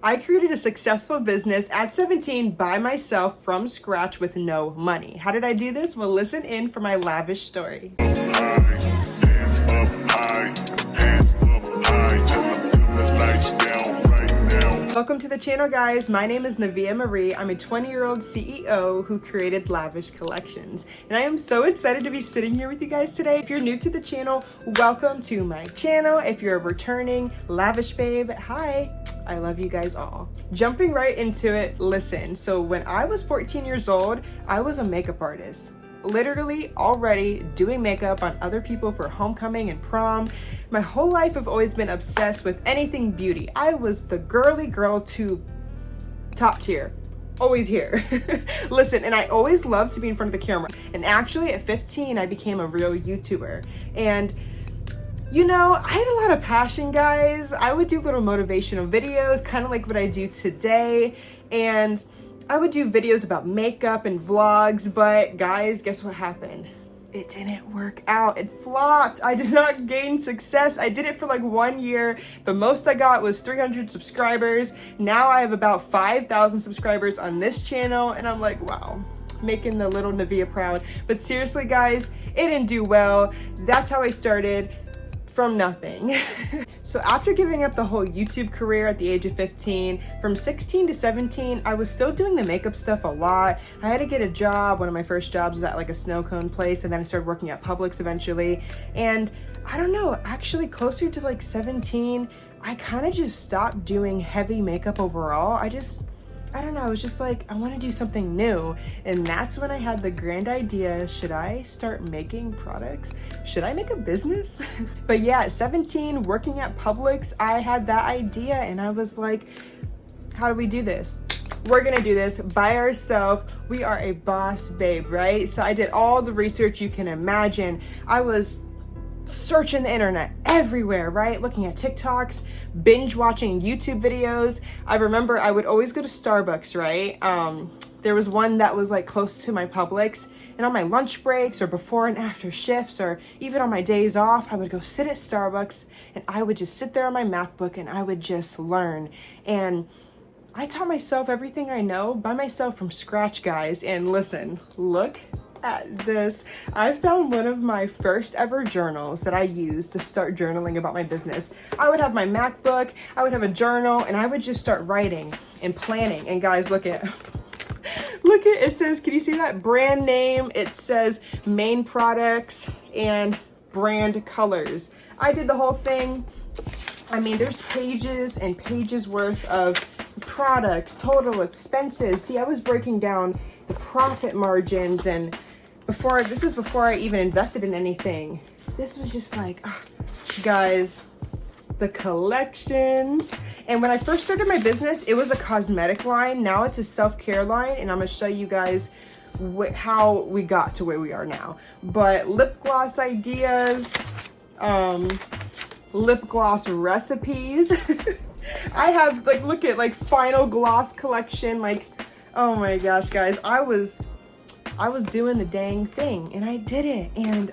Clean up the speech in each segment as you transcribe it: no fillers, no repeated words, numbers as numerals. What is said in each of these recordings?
I created a successful business at 17 by myself from scratch with no money. How did I do this? Well, listen in for my lavish story. Welcome to the channel, guys. My name is Navia Marie. I'm a 20-year-old CEO who created Lavish Collections. And I am so excited to be sitting here with you guys today. If you're new to the channel, welcome to my channel. If you're a returning Lavish babe, hi. I love you guys all. Jumping right into it, listen. So when I was 14 years old, I was a makeup artist. Literally already doing makeup on other people for homecoming and prom. My whole life I've always been obsessed with anything beauty. I was the girly girl to top tier. Always here. Listen, and I always loved to be in front of the camera. And actually at 15, I became a real YouTuber. And you know, I had a lot of passion, guys. I would do little motivational videos, kind of like what I do today. And I would do videos about makeup and vlogs, but guys, guess what happened? It didn't work out. It flopped. I did not gain success. I did it for like 1 year. The most I got was 300 subscribers. Now I have about 5,000 subscribers on this channel, and I'm like, wow, making the little Navia proud. But seriously, guys, it didn't do well. That's how I started. From nothing. So after giving up the whole YouTube career at the age of 15, from 16 to 17, I was still doing the makeup stuff a lot. I had to get a job. One of my first jobs was at like a snow cone place, and then I started working at Publix eventually. And I don't know, actually closer to like 17, I kind of just stopped doing heavy makeup overall. I don't know, I was just like, I want to do something new. And that's when I had the grand idea, should I start making products? Should I make a business? But yeah, at 17, working at Publix, I had that idea and I was like, how do we do this? We're gonna do this by ourselves. We are a boss babe, right? So I did all the research you can imagine. I was searching the internet everywhere, right? Looking at TikToks, binge watching YouTube videos. I remember I would always go to Starbucks, right? There was one that was like close to my Publix, and on my lunch breaks or before and after shifts or even on my days off, I would go sit at Starbucks and I would just sit there on my MacBook and I would just learn. And I taught myself everything I know by myself from scratch, guys. And listen, look at this. I found one of my first ever journals that I used to start journaling about my business. I would have my MacBook, I would have a journal, and I would just start writing and planning. And guys, look at it says, can you see that brand name? It says main products and brand colors. I did the whole thing. I mean, there's pages and pages worth of products, total expenses. See, I was breaking down the profit margins, and this was before I even invested in anything. This was just like, guys, the collections. And when I first started my business, it was a cosmetic line. Now it's a self-care line, and I'm gonna show you guys how we got to where we are now. But lip gloss ideas, lip gloss recipes. I have like, look at like final gloss collection. Like, oh my gosh, guys, I was doing the dang thing and I did it. And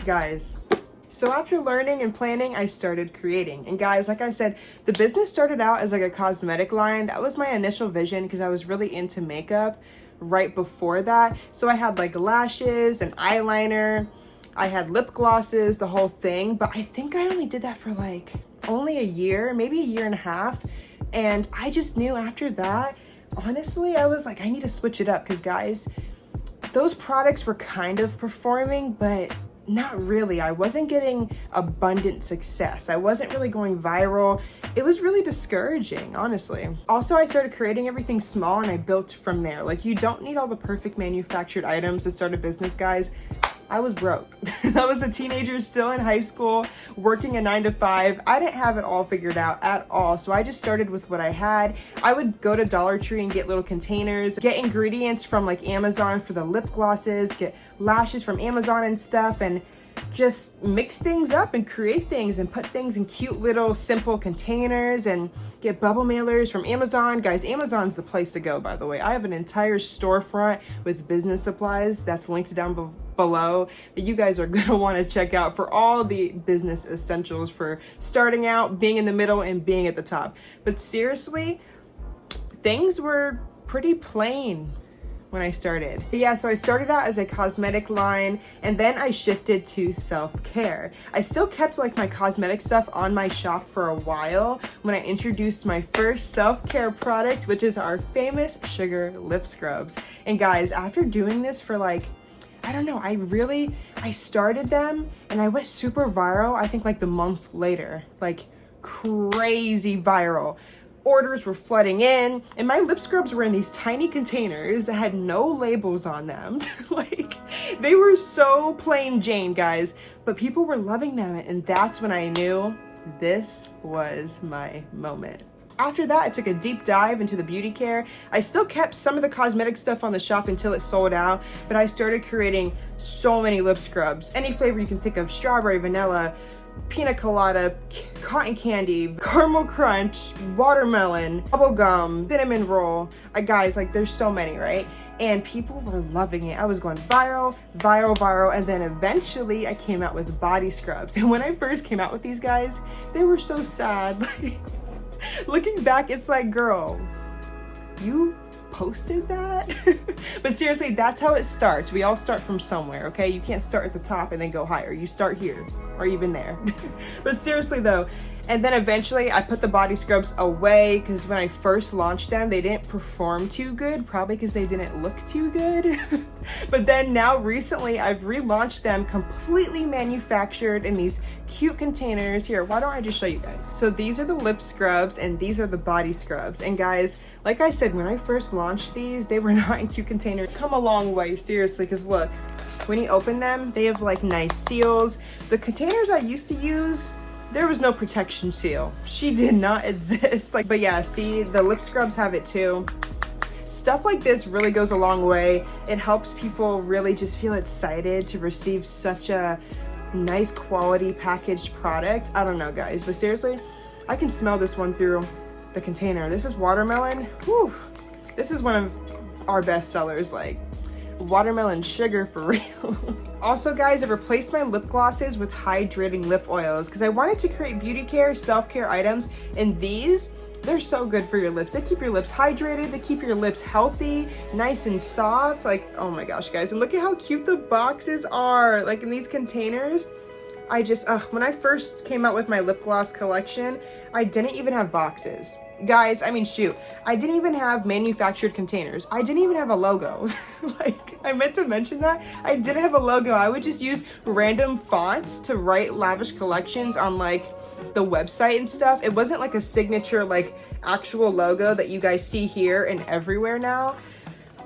guys, so after learning and planning, I started creating. And guys, like I said, the business started out as like a cosmetic line. That was my initial vision because I was really into makeup right before that. So I had like lashes and eyeliner, I had lip glosses, the whole thing. But I think I only did that for like only a year, maybe a year and a half. And I just knew after that, honestly, I was like, I need to switch it up because guys, those products were kind of performing, but not really. I wasn't getting abundant success. I wasn't really going viral. It was really discouraging, honestly. Also, I started creating everything small and I built from there. Like, you don't need all the perfect manufactured items to start a business, guys. I was broke. I was a teenager still in high school, working a 9-to-5. I didn't have it all figured out at all. So I just started with what I had. I would go to Dollar Tree and get little containers, get ingredients from like Amazon for the lip glosses, get lashes from Amazon and stuff, and just mix things up and create things and put things in cute little simple containers and get bubble mailers from Amazon. Guys, Amazon's the place to go, by the way. I have an entire storefront with business supplies that's linked down below below that you guys are gonna want to check out for all the business essentials for starting out, being in the middle, and being at the top. But seriously, things were pretty plain when I started. But yeah, so I started out as a cosmetic line, and then I shifted to self-care. I still kept like my cosmetic stuff on my shop for a while when I introduced my first self-care product, which is our famous sugar lip scrubs. And guys, after doing this for like, I don't know, I started them and I went super viral, I think like the month later, like crazy viral. Orders were flooding in, and my lip scrubs were in these tiny containers that had no labels on them. Like, they were so plain Jane, guys, but people were loving them, and that's when I knew this was my moment. After that, I took a deep dive into the beauty care. I still kept some of the cosmetic stuff on the shop until it sold out, but I started creating so many lip scrubs. Any flavor you can think of: strawberry, vanilla, pina colada, cotton candy, caramel crunch, watermelon, bubblegum, cinnamon roll. Guys, like, there's so many, right? And people were loving it. I was going viral, and then eventually I came out with body scrubs. And when I first came out with these guys, they were so sad. Looking back, it's like, girl, you posted that? But seriously, that's how it starts. We all start from somewhere, okay? You can't start at the top and then go higher. You start here or even there. But seriously though, and then eventually I put the body scrubs away because when I first launched them, they didn't perform too good, probably because they didn't look too good. But then now recently I've relaunched them completely manufactured in these cute containers. Here, why don't I just show you guys? So these are the lip scrubs and these are the body scrubs. And guys, like I said, when I first launched these, they were not in cute containers. Come a long way, seriously, because look, when you open them, they have like nice seals. The containers I used to use, there was no protection seal. She did not exist. But yeah, see, the lip scrubs have it too. Stuff like this really goes a long way. It helps people really just feel excited to receive such a nice quality packaged product. I don't know, guys, but seriously, I can smell this one through the container. This is watermelon. Whew. This is one of our best sellers, like watermelon sugar for real. Also, guys, I replaced my lip glosses with hydrating lip oils because I wanted to create beauty care, self-care items, and these, they're so good for your lips. They keep your lips hydrated, they keep your lips healthy, nice and soft. Like, oh my gosh, guys, and look at how cute the boxes are, like in these containers. I just, when I first came out with my lip gloss collection, I didn't even have boxes. Guys, I mean, shoot, I didn't even have manufactured containers. I didn't even have a logo. Like, I meant to mention that. I didn't have a logo. I would just use random fonts to write Lavish collections on like the website and stuff. It wasn't like a signature, like actual logo that you guys see here and everywhere now.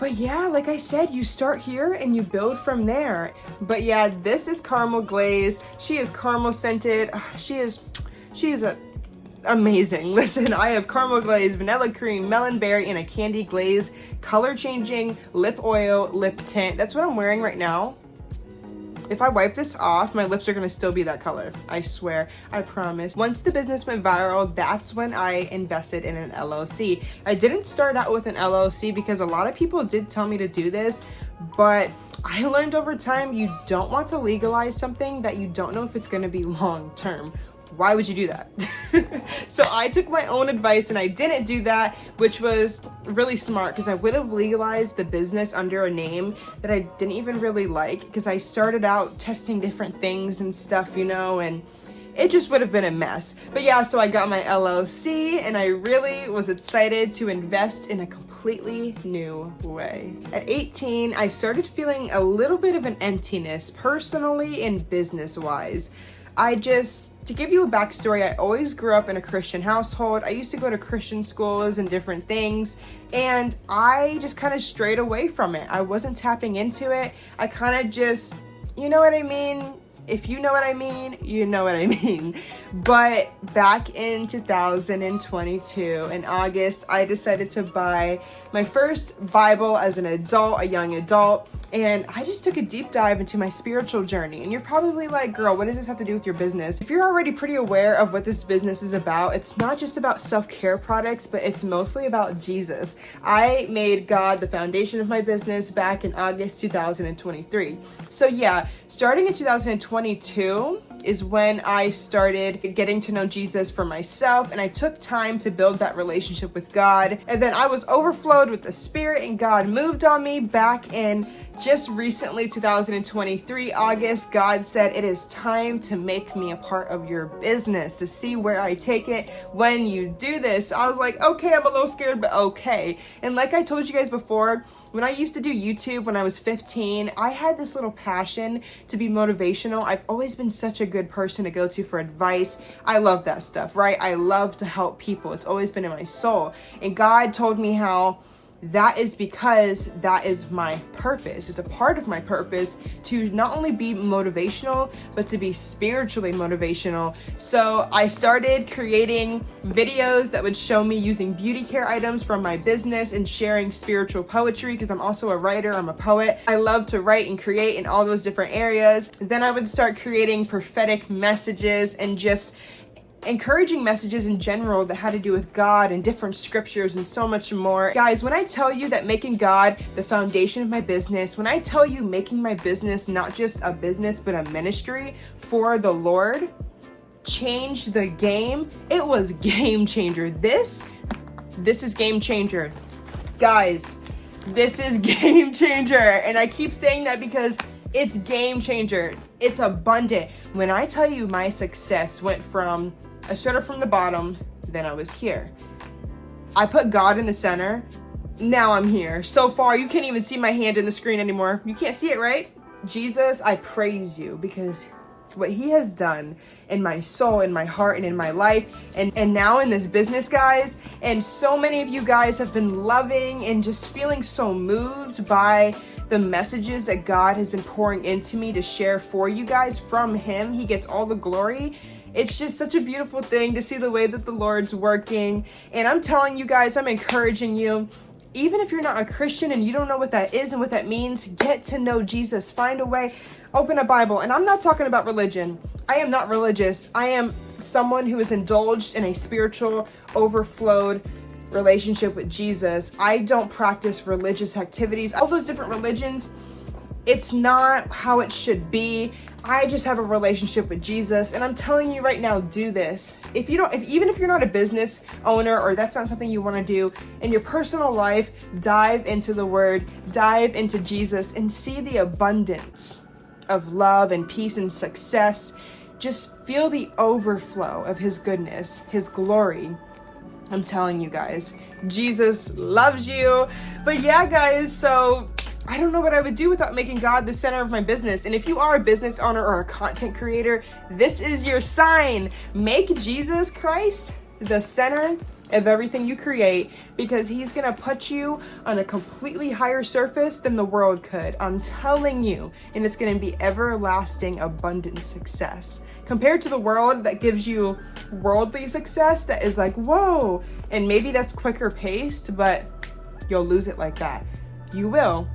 But yeah, like I said, you start here and you build from there. But yeah, this is caramel glaze. She is caramel scented. She is amazing. Listen, I have caramel glaze, vanilla cream, melon berry, and a candy glaze, color changing lip oil, lip tint. That's what I'm wearing right now. If I wipe this off, my lips are gonna still be that color. I swear, I promise. Once the business went viral, that's when I invested in an LLC. I didn't start out with an LLC because a lot of people did tell me to do this, but I learned over time you don't want to legalize something that you don't know if it's gonna be long term. Why would you do that? So I took my own advice and I didn't do that, which was really smart because I would have legalized the business under a name that I didn't even really like because I started out testing different things and stuff, you know, and it just would have been a mess. But yeah, so I got my LLC and I really was excited to invest in a completely new way. At 18, I started feeling a little bit of an emptiness personally and business-wise. To give you a backstory, I always grew up in a Christian household. I used to go to Christian schools and different things, and I just kind of strayed away from it. I wasn't tapping into it. I kind of just, you know what I mean? If you know what I mean, you know what I mean. But back in 2022, in August, I decided to buy my first Bible as an adult, a young adult. and I just took a deep dive into my spiritual journey. And you're probably like, girl, what does this have to do with your business? If you're already pretty aware of what this business is about, it's not just about self-care products, but it's mostly about Jesus. I made God the foundation of my business back in August 2023. So yeah, starting in 2022 is when I started getting to know Jesus for myself, and I took time to build that relationship with God. And then I was overflowed with the Spirit, and God moved on me back in just recently, 2023, August. God said, it is time to make me a part of your business, to see where I take it when you do this. I was like, okay, I'm a little scared, but okay. And like I told you guys before, when I used to do YouTube when I was 15, I had this little passion to be motivational. I've always been such a good person to go to for advice. I love that stuff, right? I love to help people. It's always been in my soul. And God told me how that is because that is my purpose. It's a part of my purpose to not only be motivational, but to be spiritually motivational. So I started creating videos that would show me using beauty care items from my business and sharing spiritual poetry, because I'm also a writer, I'm a poet. I love to write and create in all those different areas. Then I would start creating prophetic messages and just encouraging messages in general that had to do with God and different scriptures and so much more. Guys, when I tell you that making God the foundation of my business, when I tell you making my business not just a business but a ministry for the Lord, changed the game. It was game changer. This is game changer. Guys, this is game changer. And I keep saying that because it's game changer. It's abundant. When I tell you my success went from, I started from the bottom, then I was here. I put God in the center. Now I'm here. So far, you can't even see my hand in the screen anymore. You can't see it, right? Jesus, I praise you because what he has done in my soul, in my heart, and in my life, and now in this business, guys. And so many of you guys have been loving and just feeling so moved by the messages that God has been pouring into me to share for you guys from him. He gets all the glory. It's just such a beautiful thing to see the way that the Lord's working. And I'm telling you guys, I'm encouraging you, even if you're not a Christian and you don't know what that is and what that means, get to know Jesus. Find a way, open a Bible. And I'm not talking about religion. I am not religious. I am someone who is indulged in a spiritual, overflowed relationship with Jesus. I don't practice religious activities. All those different religions, it's not how it should be. I just have a relationship with Jesus, and I'm telling you right now, do this. Even if you're not a business owner or that's not something you want to do in your personal life, dive into the word, dive into Jesus, and see the abundance of love and peace and success. Just feel the overflow of his goodness, his glory. I'm telling you guys, Jesus loves you. But yeah, guys, so I don't know what I would do without making God the center of my business. And if you are a business owner or a content creator, this is your sign. Make Jesus Christ the center of everything you create, because he's gonna put you on a completely higher surface than the world could. I'm telling you, and it's gonna be everlasting, abundant success. Compared to the world that gives you worldly success that is like, whoa, and maybe that's quicker paced, but you'll lose it like that. You will.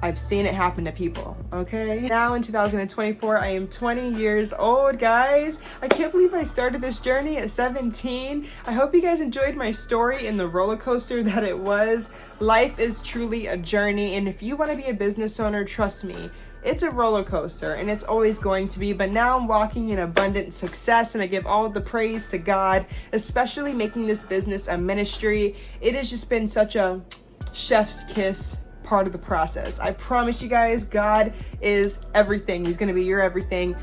I've seen it happen to people, okay? Now in 2024, I am 20 years old, guys. I can't believe I started this journey at 17. I hope you guys enjoyed my story and the roller coaster that it was. Life is truly a journey, and if you want to be a business owner, trust me, it's a roller coaster, and it's always going to be. But now I'm walking in abundant success, and I give all the praise to God, especially making this business a ministry. It has just been such a chef's kiss part of the process. I promise you guys, God is everything. He's going to be your everything.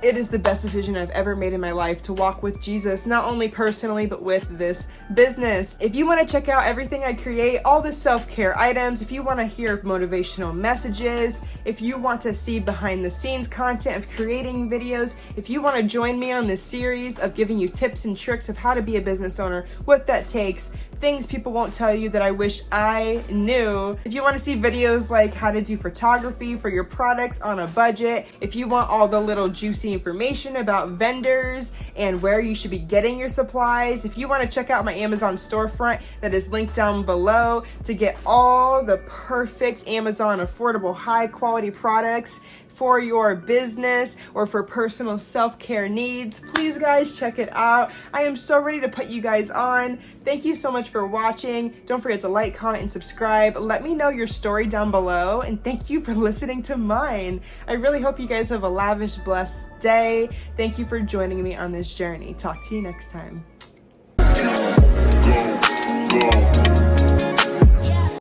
It is the best decision I've ever made in my life to walk with Jesus, not only personally, but with this business. If you want to check out everything I create, all the self-care items, if you want to hear motivational messages, if you want to see behind the scenes content of creating videos, if you want to join me on this series of giving you tips and tricks of how to be a business owner, what that takes, things people won't tell you that I wish I knew. If you want to see videos like how to do photography for your products on a budget, if you want all the little juicy information about vendors and where you should be getting your supplies, if you want to check out my Amazon storefront that is linked down below to get all the perfect Amazon affordable high quality products for your business or for personal self-care needs, please guys check it out. I am so ready to put you guys on. Thank you so much for watching. Don't forget to like, comment, and subscribe. Let me know your story down below, and thank you for listening to mine. I really hope you guys have a lavish, blessed day. Thank you for joining me on this journey. Talk to you next time.